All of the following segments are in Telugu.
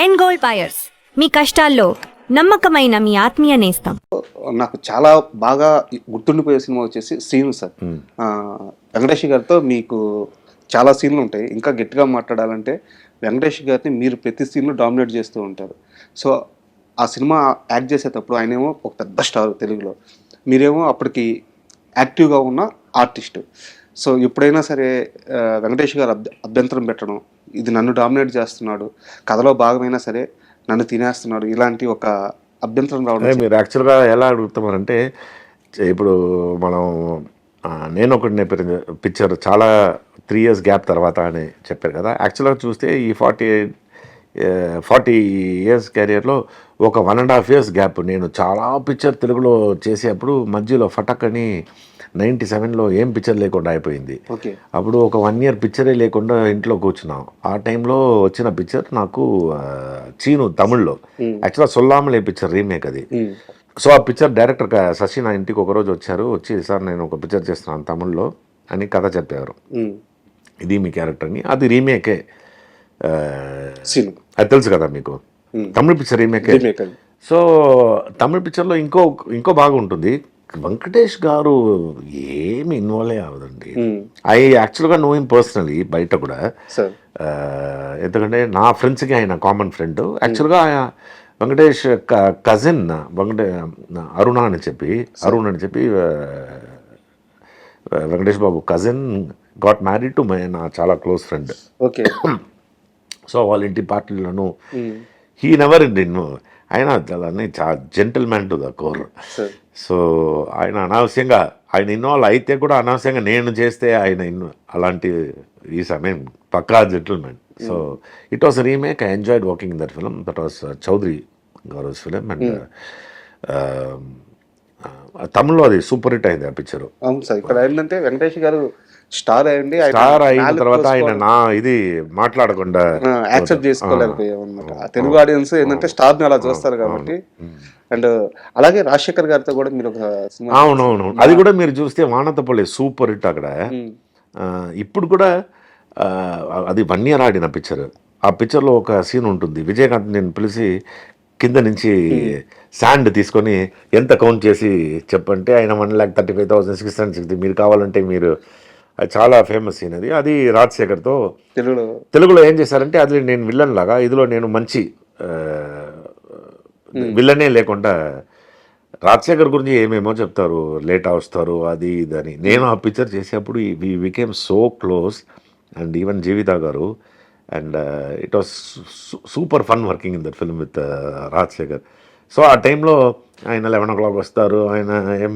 అండ్ గోల్డ్ బయర్స్, మీ కష్టాల్లో నమ్మకమైన మీ ఆత్మీయ నేస్తం. నాకు చాలా బాగా గుర్తుండిపోయే సినిమా వచ్చేసి సీన్ సార్. వెంకటేష్ గారితో మీకు చాలా సీన్లు ఉంటాయి. ఇంకా గట్టిగా మాట్లాడాలంటే వెంకటేష్ గారిని మీరు ప్రతి సీన్లో డామినేట్ చేస్తూ ఉంటారు. సో ఆ సినిమా యాక్ట్ చేసేటప్పుడు ఆయనేమో ఒక పెద్ద స్టార్ తెలుగులో, మీరేమో అప్పటికి యాక్టివ్గా ఉన్న ఆర్టిస్ట్. సో ఎప్పుడైనా సరే వెంకటేష్ గారు అభ్యంతరం పెట్టడం, ఇది నన్ను డామినేట్ చేస్తున్నాడు, కథలో భాగమైనా సరే నన్ను తినేస్తున్నాడు, ఇలాంటి ఒక అభ్యంతరం రావడం. మీరు యాక్చువల్గా ఎలా అడుగుతామనంటే, ఇప్పుడు మనం నేను ఒకటి పిక్చర్ చాలా 3 years గ్యాప్ తర్వాత అని చెప్పారు కదా. యాక్చువల్గా చూస్తే ఈ 40 years కెరియర్లో ఒక 1.5 years గ్యాప్. నేను చాలా పిక్చర్ తెలుగులో చేసేటప్పుడు మధ్యలో ఫటక్ అని 97లో ఏం పిక్చర్ లేకుండా అయిపోయింది. అప్పుడు ఒక 1 year పిక్చరే లేకుండా ఇంట్లో కూర్చున్నాం. ఆ టైంలో వచ్చిన పిక్చర్ నాకు చీను తమిళ్లో, యాక్చువల్గా సొల్లామలే పిక్చర్ రీమేక్ అది. సో ఆ పిక్చర్ డైరెక్టర్ శశి నా ఇంటికి ఒకరోజు వచ్చి, సార్ నేను ఒక పిక్చర్ చేస్తున్నాను తమిళ్లో అని కథ చెప్పారు, ఇది మీ క్యారెక్టర్ అని. అది రీమేకే, అది తెలుసు కదా మీకు, తమిళ పిక్చర్ రీమేకే. సో తమిళ పిక్చర్లో ఇంకో బాగా ఉంటుంది. వెంకటేష్ గారు ఏమి ఇన్వాల్వ్ అవ్వదండి. ఐ యాక్చువల్గా నో హిమ్ పర్సనలీ బయట కూడా, ఎందుకంటే నా ఫ్రెండ్స్కి ఆయన కామన్ ఫ్రెండ్. యాక్చువల్గా వెంకటేష్ కజిన్ అరుణ అని చెప్పి వెంకటేష్ బాబు కజిన్ గాట్ మ్యారీడ్ టు నా చాలా క్లోజ్ ఫ్రెండ్. ఓకే. సో వాళ్ళ ఇంటి పార్టీలను హీ నెవర్ ఆయన చాలా gentlemen to the core. So ఆయన అనవసరంగా ఆయన ఇన్వాల్వ్ అయితే కూడా అనవసరంగా నేను చేస్తే ఆయన అలాంటి ఈ సమయం పక్కా gentleman. So it was remake. I enjoyed working in that film. That was Chowdary garu film. And తమిళ్లో అది సూపర్ హిట్ అయింది ఆ పిక్చర్. అవును సార్. ఇక్కడ ఏంటంటే వెంకటేష్ గారు స్టార్ అయ్యండి, స్టార్ అయిన తర్వాత ఆయన నా ఇది మాట్లాడకుండా యాక్సెప్ట్ చేసుకోలేకపోయాం అనమాట. తెలుగు ఆడియన్స్ ఏంటంటే స్టార్ ని అలా చూస్తారు కాబట్టి. అండ్ అలాగే రాజశేఖర్ గారితో కూడా మీరు ఒక సినిమా. అవునవును, అది కూడా మీరు చూస్తే వానతపల్లి సూపర్ హిట్ అక్కడ. ఇప్పుడు కూడా అది 1 year ఆడిన పిక్చర్. ఆ పిక్చర్లో ఒక సీన్ ఉంటుంది, విజయకాంత్ నేను పిలిచి కింద నుంచి శాండ్ తీసుకొని ఎంత కౌంట్ చేసి చెప్పంటే ఆయన 1,35,660 మీరు కావాలంటే మీరు, అది చాలా ఫేమస్ సీన్ అది. అది రాజశేఖర్తో తెలుగులో ఏం చేశారంటే, అది నేను విల్లన్ లాగా, ఇదిలో నేను మంచి విల్లనే లేకుండా రాజశేఖర్ గురించి ఏమేమో చెప్తారు, లేట్ వస్తారు అది ఇదని. నేను ఆ పిక్చర్ చేసేప్పుడు we became so close, and even Jeevitha garu. And it was super fun working in that film with Rajasekhar. So ఆ టైంలో ఆయన 11 o'clock వస్తారు, ఆయన ఏం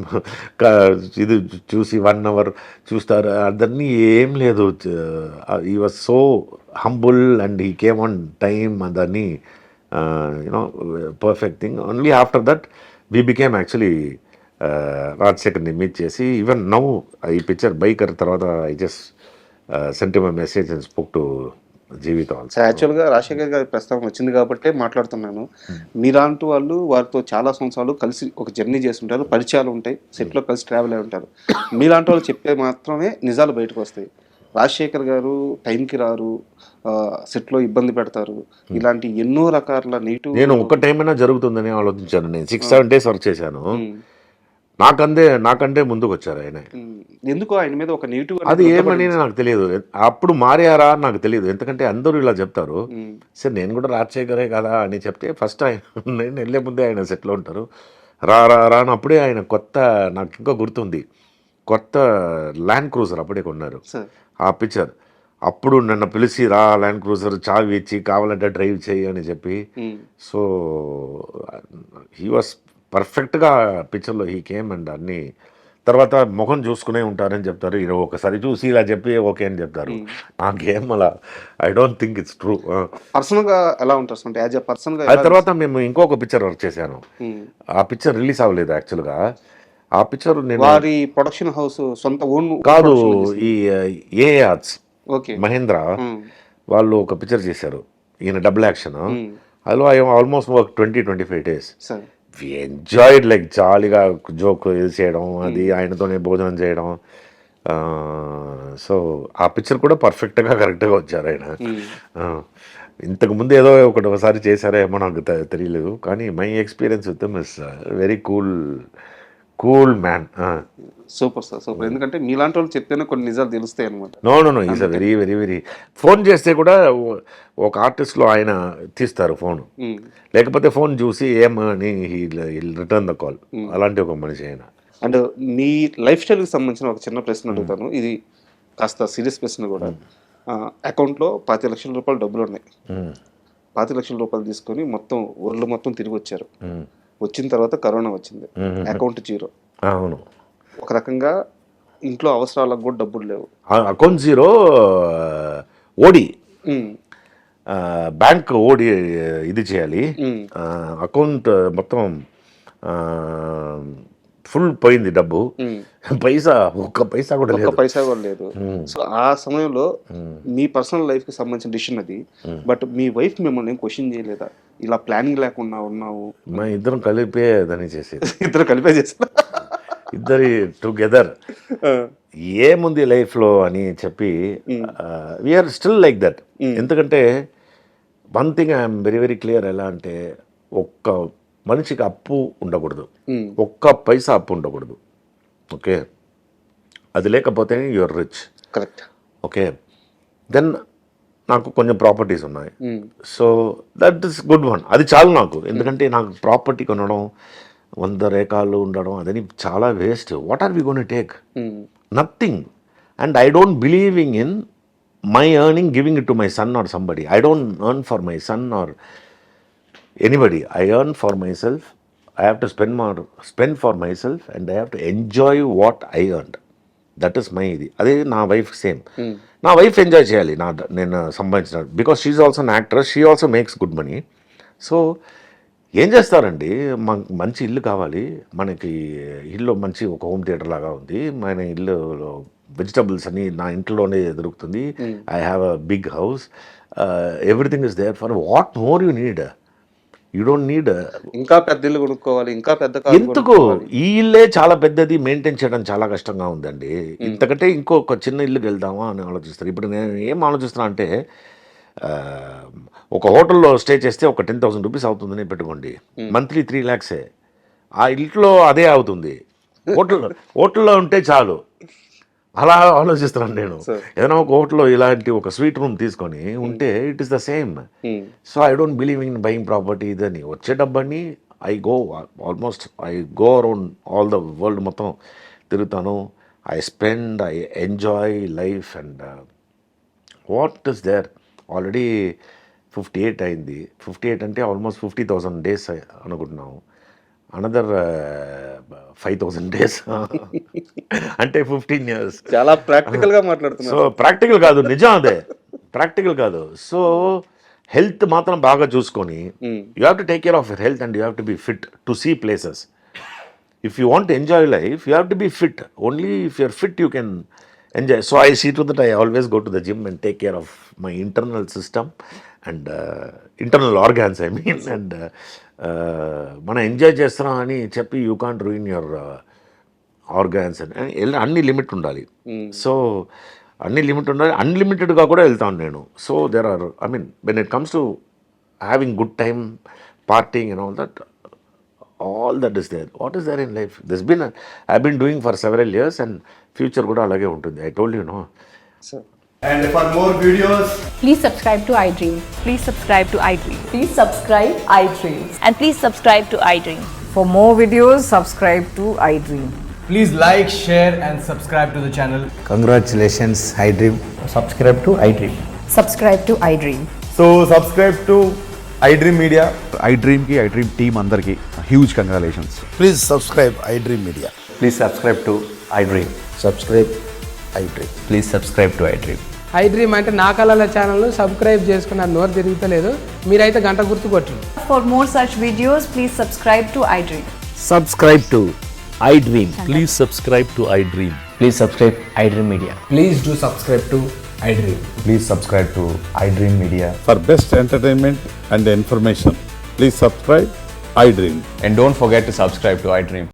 ఇది చూసి 1 hour చూస్తారు, అదన్నీ ఏం లేదు. He was so humble and he came on time, అదని you know perfect thing. Only after that we became actually రాజశేఖర్ని మీట్ చేసి, ఈవెన్ నౌ ఈ పిక్చర్ బైకర్ తర్వాత I just sent my message and spoke to జీవితం. యాక్చువల్గా రాజశేఖర్ గారి ప్రస్తావన వచ్చింది కాబట్టి మాట్లాడుతున్నాను. మీలాంటి వాళ్ళు వారితో చాలా సంవత్సరాలు కలిసి ఒక జర్నీ చేస్తుంటారు, పరిచయాలు ఉంటాయి, సెట్లో కలిసి ట్రావెల్ అయి ఉంటారు. మీలాంటి వాళ్ళు చెప్పే మాత్రమే నిజాలు బయటకు వస్తాయి. రాజశేఖర్ గారు టైంకి రారు, సెట్లో ఇబ్బంది పెడతారు, ఇలాంటి ఎన్నో రకాల నెగిటివ్. నేను ఒక టైం అయినా జరుగుతుందని ఆలోచించాను. నేను 6-7 days వర్క్ చేశాను, నాకంటే ముందుకు వచ్చారు ఆయన. ఎందుకు ఆయన మీద ఒక నెగిటివ్, అది ఏమని నాకు తెలియదు. అప్పుడు మారారా నాకు తెలియదు, ఎందుకంటే అందరూ ఇలా చెప్తారు. సరే నేను కూడా రాజశేఖరే కదా అని చెప్తే, ఫస్ట్ నేను వెళ్ళే ముందే ఆయన సెట్లో ఉంటారు. రానప్పుడే ఆయన కొత్త, నాకు ఇంకా గుర్తుంది, కొత్త ల్యాండ్ క్రూజర్ అప్పుడే కొన్నారు ఆ పిక్చర్. అప్పుడు నన్ను పిలిచి ల్యాండ్ క్రూజర్ చావి ఇచ్చి కావాలంటే డ్రైవ్ చేయి అని చెప్పి. సో హీ వాస్ పర్ఫెక్ట్గా పిక్చర్లో హీ కేమ్. అండ్ అన్ని తర్వాత ముఖం చూసుకునే ఉంటారని చెప్తారు, ఒకసారి చూసి ఇలా చెప్పి ఓకే అని చెప్తారు. నాకేం అలా I don't think it's true. పర్సనల్గా ఎలా ఉంటారు అంటే యాజ్ ఎ పర్సన్గా. ఆ తర్వాత మేము ఇంకొక పిక్చర్ వర్క్ చేశాను. ఆ పిక్చర్ రిలీజ్ అవ్వలేదు యాక్చువల్గా. ఆ పిక్చర్ నేను వారి ప్రొడక్షన్ హౌస్ సొంత ఓన్ కాదు, ఈ ఏ ఆర్ట్స్ మహేంద్ర వాళ్ళు ఒక పిక్చర్ చేశారు, ఈయన డబుల్ యాక్షన్. అందులో almost 20-25 days we enjoyed, like జాలీగా జోక్ ఇది చేయడం, అది ఆయనతోనే భోజనం చేయడం. సో ఆ పిక్చర్ కూడా పర్ఫెక్ట్గా కరెక్ట్గా వచ్చారు ఆయన. ఇంతకు ముందు ఏదో ఒకసారి చేశారో ఏమో నాకు తెలియలేదు, కానీ my experience with is very cool man. Super sir, super. ఎందుకంటే మీలాంటి వాళ్ళు చెప్తేనే కొన్ని నిజాలు తెలుస్తాయి అనమాట. No is a very very very, phone చేస్తే కూడా ఒక ఆర్టిస్ట్లో ఆయన తీస్తారు ఫోన్, లేకపోతే ఫోన్ చూసి ఏమని రిటర్న్ ద కాల్, అలాంటి ఒక మనిషి ఆయన. అండ్ మీ లైఫ్ స్టైల్కి సంబంధించిన ఒక చిన్న ప్రశ్న అడుగుతాను, ఇది కాస్త సీరియస్ ప్రశ్న కూడా. అకౌంట్లో 25 లక్షల రూపాయలు డబ్బులు ఉన్నాయి. 25 లక్షల రూపాయలు తీసుకొని మొత్తం వరల్డ్ మొత్తం తిరిగి వచ్చారు. వచ్చిన తర్వాత కరోనా వచ్చింది, అకౌంట్ జీరో. అవును, ఒక రకంగా ఇంట్లో అవసరాలకు కూడా డబ్బులు లేవు. అకౌంట్ జీరో, ఓడి బ్యాంక్ ఓడి ఇది చేయాలి, అకౌంట్ మొత్తం ఫుల్ పోయింది డబ్బు, ఒక్క పైసా కూడా లేదు. సో ఆ సమయంలో మీ పర్సనల్ లైఫ్ కి సంబంధించిన డిసిషన్ అది. బట్ మీ వైఫ్ మిమ్మల్ని క్వశ్చన్ చేయలేదా, ఇలా ప్లానింగ్ లేకుండా ఉన్నావు? మా ఇద్దరం కలిపే దాన్ని చేసేది. ఇద్దరు కలిపే చేస్తారు, ఇద్దరి టుగెదర్ ఏముంది లైఫ్లో అని చెప్పి వీఆర్ స్టిల్ లైక్ దట్. ఎందుకంటే one thing I'm very very clear, ఎలా అంటే ఒక్క మనిషికి అప్పు ఉండకూడదు, ఒక్క పైసా అప్పు ఉండకూడదు. ఓకే, అది లేకపోతే you're rich. Correct. Okay, then నాకు కొంచెం ప్రాపర్టీస్ ఉన్నాయి, so that is good one, అది చాలు నాకు. ఎందుకంటే నాకు ప్రాపర్టీ కొనడం, 100 ఎకరాలు ఉండడం అదని చాలా waste. What are we gonna take? Nothing. And I don't believing in my earning giving it to my son or somebody. I don't earn for my son or anybody. I earn for myself. I have to spend for myself, and I have to enjoy what I earned. That is my ఇది. అదే నా వైఫ్ సేమ్. నా వైఫ్ ఎంజాయ్ చేయాలి నేను సంపాదించిన, because she also an actress, she also makes good money. So ఏం చేస్తారండి, మనకు మంచి ఇల్లు కావాలి, మనకి ఇల్లు మంచి ఒక హోమ్ థియేటర్ లాగా ఉంది, మన ఇల్లులో వెజిటబుల్స్ అన్ని నా ఇంట్లోనే దొరుకుతుంది, I have a big house, everything is there. For what more you need? You don't need ఇంకా పెద్ద ఇల్లు కొనుక్కోవాలి, ఇంకా పెద్ద ఎందుకు? ఈ ఇల్లే చాలా పెద్దది, మెయింటైన్ చేయడం చాలా కష్టంగా ఉందండి. ఇంతకంటే ఇంకొక చిన్న ఇల్లుకి వెళ్దామా అని ఆలోచిస్తారు. ఇప్పుడు నేను ఏం ఆలోచిస్తున్నా అంటే, ఒక హోటల్లో స్టే చేస్తే ఒక 10,000 రూపీస్ అవుతుందని పెట్టుకోండి, మంత్లీ 3 lakhs. ఆ ఇంట్లో అదే అవుతుంది. హోటల్లో ఉంటే చాలు, అలా ఆలోచిస్తున్నాను నేను. ఏదైనా ఒక హోటల్లో ఇలాంటి ఒక స్వీట్ రూమ్ తీసుకొని ఉంటే it is the same. So I don't believe in buying property ఇదని. వచ్చే డబ్బని I go around all the world, మొత్తం తిరుగుతాను. I spend, I enjoy life. And what is there? Already 58 అయింది. 58 అంటే ఆల్మోస్ట్ 50,000 days అనుకుంటున్నాము. అనదర్ 5,000 days అంటే 15 years. చాలా ప్రాక్టికల్ గా మాట్లాడుతున్నారు. సో ప్రాక్టికల్ కాదు, నిజం అదే, ప్రాక్టికల్ కాదు. సో హెల్త్ మాత్రం బాగా చూసుకొని, you have to take care of your health, and you have to be fit to see places. If you want to enjoy life, you have to be fit. Only if you're fit you can enjoy. So I see to that I always go to the gym and take care of my internal system and internal organs, I mean. And మనం ఎంజాయ్ చేస్తున్నాం అని చెప్పి you can't ruin your organs. And అన్ని లిమిట్ ఉండాలి. సో అన్ని లిమిట్ ఉండాలి, అన్లిమిటెడ్గా కూడా వెళ్తాను నేను. So there are, I mean, when it comes to having good time, partying and all that is there. What is there in life? I've been doing for several years, and future kuda alage untundi. I told you, no. Sir. And for more videos, please subscribe to iDream. Please subscribe to iDream. Please subscribe iDream. And please subscribe to iDream. For more videos, subscribe to iDream. please like, share and subscribe to the channel. Congratulations, iDream. Subscribe to iDream. Subscribe to iDream. So subscribe to iDream Media. iDream ki iDream team andarki huge congratulations. Please subscribe iDream Media. Please subscribe to iDream. Subscribe iDream. Please subscribe to iDream. iDream అంటే నా కళల ఛానల్ సబ్స్క్రైబ్ చేసుకున్న నోరు తిరుగుతలేదు, మీరైతే గంట గుర్తు కొట్టండి. For more such videos, please subscribe to iDream. Subscribe to iDream. Please subscribe to iDream. Please subscribe iDream Media. Please do subscribe to iDream. Please subscribe to iDream Media. For best entertainment and information, please subscribe iDream. And don't forget to subscribe to iDream.